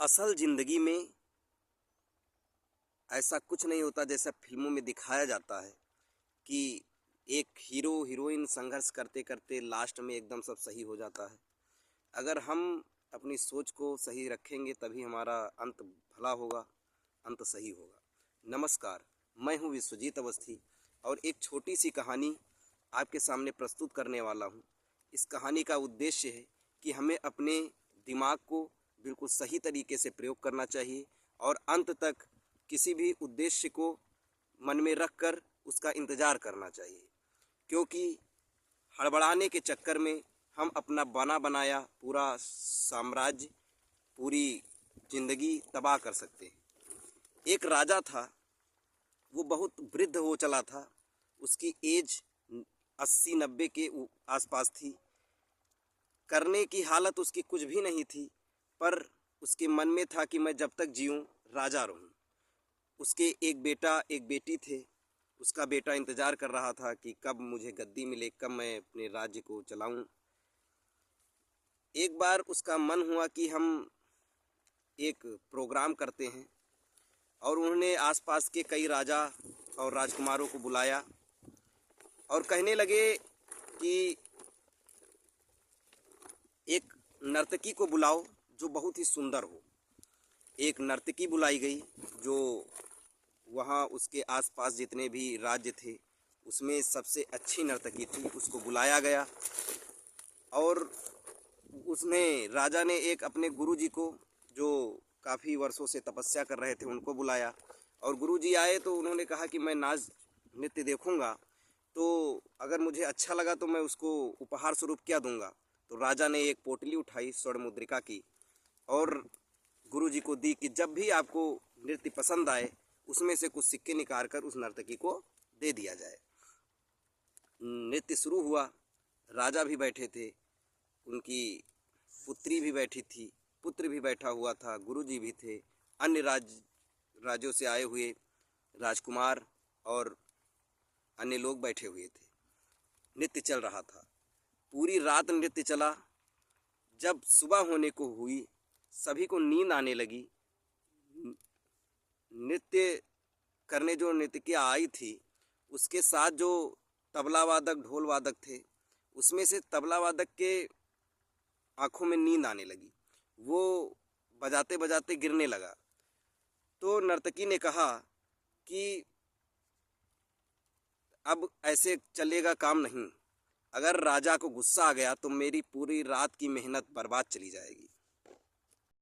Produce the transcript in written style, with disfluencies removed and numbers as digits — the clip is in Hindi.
असल ज़िंदगी में ऐसा कुछ नहीं होता जैसा फिल्मों में दिखाया जाता है कि एक हीरो हीरोइन संघर्ष करते करते लास्ट में एकदम सब सही हो जाता है। अगर हम अपनी सोच को सही रखेंगे तभी हमारा अंत भला होगा, अंत सही होगा। नमस्कार, मैं हूँ विश्वजीत अवस्थी और एक छोटी सी कहानी आपके सामने प्रस्तुत करने वाला हूँ। इस कहानी का उद्देश्य है कि हमें अपने दिमाग को बिल्कुल सही तरीके से प्रयोग करना चाहिए और अंत तक किसी भी उद्देश्य को मन में रख कर उसका इंतज़ार करना चाहिए, क्योंकि हड़बड़ाने के चक्कर में हम अपना बना बनाया पूरा साम्राज्य, पूरी ज़िंदगी तबाह कर सकते हैं। एक राजा था, वो बहुत वृद्ध हो चला था। उसकी एज 80-90 के आसपास थी। करने की हालत उसकी कुछ भी नहीं थी, पर उसके मन में था कि मैं जब तक जीऊँ राजा रहूँ। उसके एक बेटा एक बेटी थे। उसका बेटा इंतज़ार कर रहा था कि कब मुझे गद्दी मिले, कब मैं अपने राज्य को चलाऊं। एक बार उसका मन हुआ कि हम एक प्रोग्राम करते हैं और उन्होंने आसपास के कई राजा और राजकुमारों को बुलाया और कहने लगे कि एक नर्तकी को बुलाओ जो बहुत ही सुंदर हो। एक नर्तकी बुलाई गई जो वहाँ उसके आसपास जितने भी राज्य थे उसमें सबसे अच्छी नर्तकी थी। उसको बुलाया गया और उसने राजा ने एक अपने गुरुजी को, जो काफ़ी वर्षों से तपस्या कर रहे थे, उनको बुलाया और गुरुजी आए तो उन्होंने कहा कि मैं नाच नृत्य देखूंगा, तो अगर मुझे अच्छा लगा तो मैं उसको उपहार स्वरूप क्या दूंगा। तो राजा ने एक पोटली उठाई स्वर्ण मुद्रिका की और गुरुजी को दी कि जब भी आपको नृत्य पसंद आए उसमें से कुछ सिक्के निकाल कर उस नर्तकी को दे दिया जाए। नृत्य शुरू हुआ। राजा भी बैठे थे, उनकी पुत्री भी बैठी थी, पुत्र भी बैठा हुआ था, गुरुजी भी थे, अन्य राज्यों से आए हुए राजकुमार और अन्य लोग बैठे हुए थे। नृत्य चल रहा था, पूरी रात नृत्य चला। जब सुबह होने को हुई, सभी को नींद आने लगी। नृत्य करने जो नृत्यकिया आई थी, उसके साथ जो तबला वादक ढोल वादक थे, उसमें से तबला वादक के आँखों में नींद आने लगी। वो बजाते बजाते गिरने लगा। तो नर्तकी ने कहा कि अब ऐसे चलेगा काम नहीं। अगर राजा को गुस्सा आ गया तो मेरी पूरी रात की मेहनत बर्बाद चली जाएगी।